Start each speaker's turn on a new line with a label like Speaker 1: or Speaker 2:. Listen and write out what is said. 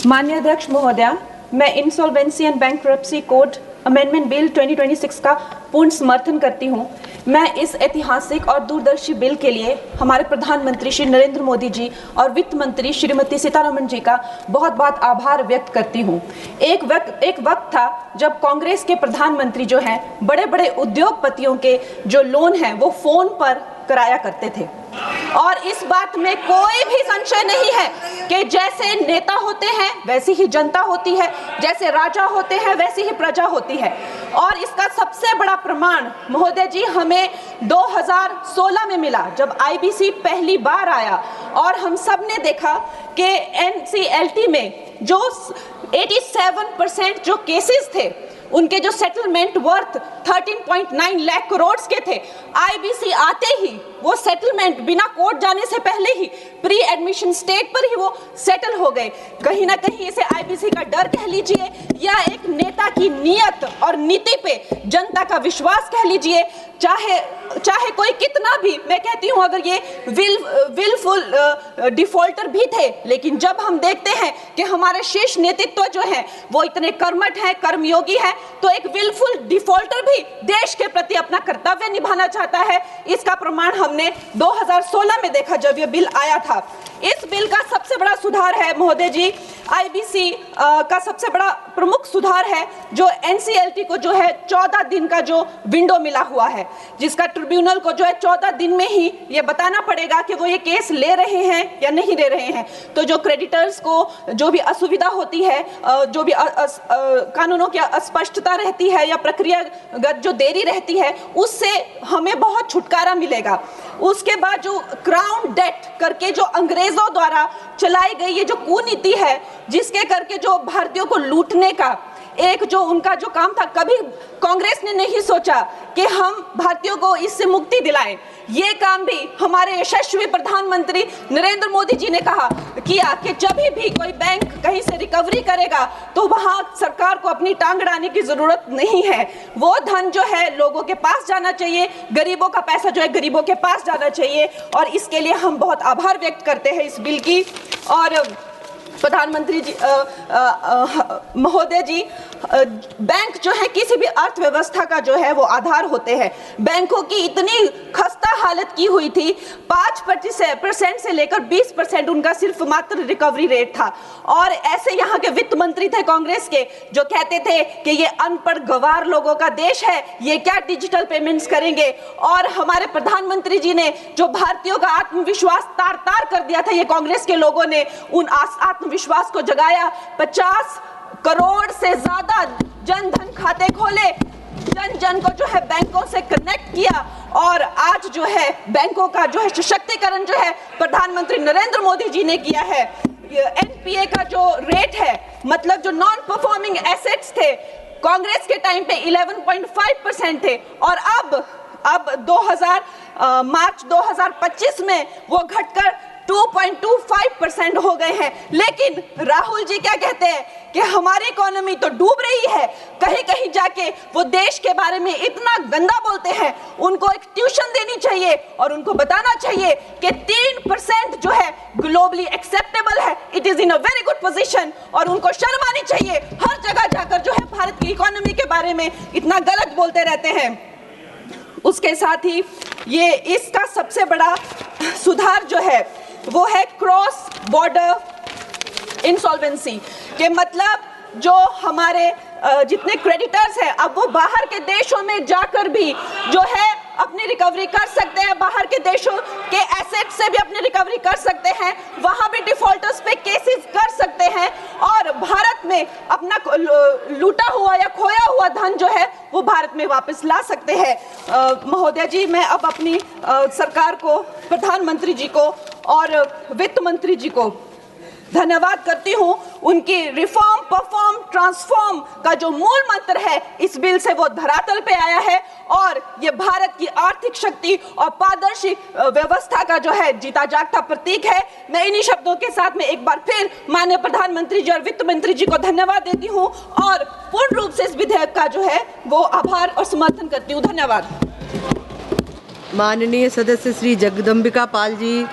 Speaker 1: माननीय अध्यक्ष महोदया, मैं insolvency and bankruptcy code amendment bill 2026 का पूर्ण समर्थन करती हूं। मैं इस ऐतिहासिक और दूरदर्शी बिल के लिए हमारे प्रधानमंत्री श्री नरेंद्र मोदी जी और वित्त मंत्री श्रीमती सीतारमण जी का बहुत बहुत आभार व्यक्त करती हूं। एक वक्त था जब कांग्रेस के प्रधानमंत्री जो हैं बड़े बड़े उद्योगपतियों के जो लोन हैं वो फोन पर कराया करते थे, और इस बात में कोई भी संशय नहीं है कि जैसे नेता होते हैं वैसी ही जनता होती है, जैसे राजा होते हैं वैसी ही प्रजा होती है। और इसका सबसे बड़ा प्रमाण महोदय जी हमें 2016 में मिला, जब आईबीसी पहली बार आया और हम सब ने देखा कि एनसीएलटी में जो 87% जो केसेस थे उनके जो सेटलमेंट वर्थ 13.9 लाख करोड़ के थे, आईबीसी आते ही वो सेटलमेंट बिना कोर्ट जाने से पहले ही प्री एडमिशन स्टेज पर ही वो सेटल हो गए। कहीं ना कहीं इसे आईबीसी का डर कह लीजिए या एक नेता की नीयत और नीति पे जनता का विश्वास कह लीजिए, चाहे कोई कितना भी, मैं कहती हूं अगर ये विलफुल डिफॉल्टर भी थे, लेकिन जब हम देखते हैं कि हमारे शीर्ष नेतृत्व जो है वो इतने कर्मठ है, कर्मयोगी है, तो एक विलफुल डिफॉल्टर भी देश के प्रति अपना कर्तव्य निभाना चाहता है। इसका प्रमाण हमने 2016 में देखा जब ये बिल आया था। इस बिल का सबसे बड़ा सुधार है महोदय जी, आईबीसी का सबसे बड़ा प्रमुख सुधार है जो एनसीएलटी को जो है 14 दिन का जो विंडो मिला हुआ है, जिसका ट्रिब्यूनल को जो है 14 दिन में ही ये बताना पड़ेगा कि वो ये केस ले रहे हैं या नहीं ले रहे हैं। तो जो क्रेडिटर्स को जो भी असुविधा होती है, जो भी कानूनों की अस्पष्टता रहती है या प्रक्रियागत जो देरी रहती है, उससे हमें बहुत छुटकारा मिलेगा। उसके बाद जो क्राउन डेट करके जो अंग्रेजों द्वारा चलाई गई ये जो कुनीति है, जिसके करके जो भारतीयों को लूटने का एक जो उनका जो काम था, कभी कांग्रेस ने नहीं सोचा कि हम भारतीयों को इससे मुक्ति दिलाएं। ये काम भी हमारे यशस्वी प्रधानमंत्री नरेंद्र मोदी जी ने किया कि जब भी कोई बैंक कहीं से रिकवरी करेगा तो वहां सरकार को अपनी टांग अड़ाने की जरूरत नहीं है। वो धन जो है लोगों के पास जाना चाहिए, गरीबों का पैसा जो है गरीबों के पास जाना चाहिए, और इसके लिए हम बहुत आभार व्यक्त करते हैं इस बिल की। और प्रधानमंत्री जी महोदय जी, बैंक जो है किसी भी अर्थव्यवस्था का जो है वो आधार होते हैं। बैंकों की इतनी खस्ता हालत की हुई थी, 5% से लेकर 20% उनका सिर्फ मात्र रिकवरी रेट था। और ऐसे यहाँ के वित्त मंत्री थे कांग्रेस के जो कहते थे कि ये अनपढ़ गवार लोगों का देश है, ये क्या डिजिटल पेमेंट्स करेंगे। और हमारे प्रधानमंत्री जी ने जो भारतीयों का आत्मविश्वास तार तार कर दिया था, ये कांग्रेस के लोगों ने उन आत्मविश्वास को जगाया। 50 करोड़ से ज्यादा जन धन खाते खोले, जन जन को जो है बैंकों से कनेक्ट किया, और आज जो है बैंकों का जो है सशक्तिकरण जो है प्रधानमंत्री नरेंद्र मोदी जी ने किया है। एनपीए का जो रेट है, मतलब जो नॉन परफॉर्मिंग एसेट्स थे, कांग्रेस के टाइम पे 11.5% थे, और अब मार्च 2025 में वो घटकर 2.25% हो गए हैं। लेकिन राहुल जी क्या कहते हैं कि हमारी इकोनॉमी तो डूब रही है, कहीं कहीं जाके वो देश के बारे में इतना गंदा बोलते हैं। उनको एक ट्यूशन देनी चाहिए और उनको बताना चाहिए कि 3% जो है ग्लोबली एक्सेप्टेबल है, it is in a very good position, और उनको शर्म आनी चाहिए। हर जगह जाकर जो है भारत की इकोनॉमी के बारे में इतना गलत बोलते रहते हैं। उसके साथ ही ये इसका सबसे बड़ा सुधार जो है वो है क्रॉस बॉर्डर इंसॉल्वेंसी के, मतलब जो हमारे जितने क्रेडिटर्स हैं अब वो बाहर के देशों में जाकर भी जो है अपनी रिकवरी कर सकते हैं, बाहर के देशों के एसेट से भी अपनी रिकवरी कर सकते हैं, वहां भी डिफॉल्टर्स पे केसेस कर सकते हैं, और भारत में अपना लूटा हुआ या खोया हुआ धन जो है वो भारत में वापस ला सकते हैं। महोदय जी, मैं अब अपनी सरकार को, प्रधानमंत्री जी को और वित्त मंत्री जी को धन्यवाद करती हूं। उनकी रिफॉर्म, परफॉर्म, ट्रांसफॉर्म का जो मूल मंत्र है इस बिल से वो धरातल पे आया है, और ये भारत की आर्थिक शक्ति और पारदर्शी व्यवस्था का जो है जीता जागता प्रतीक है। मैं इन्हीं शब्दों के साथ में एक बार फिर माननीय प्रधानमंत्री जी और वित्त मंत्री जी को धन्यवाद देती हूं, और पूर्ण रूप से इस विधेयक का जो है वो आभार और समर्थन करती हूँ। धन्यवाद।
Speaker 2: माननीय सदस्य श्री जगदम्बिका पाल जी।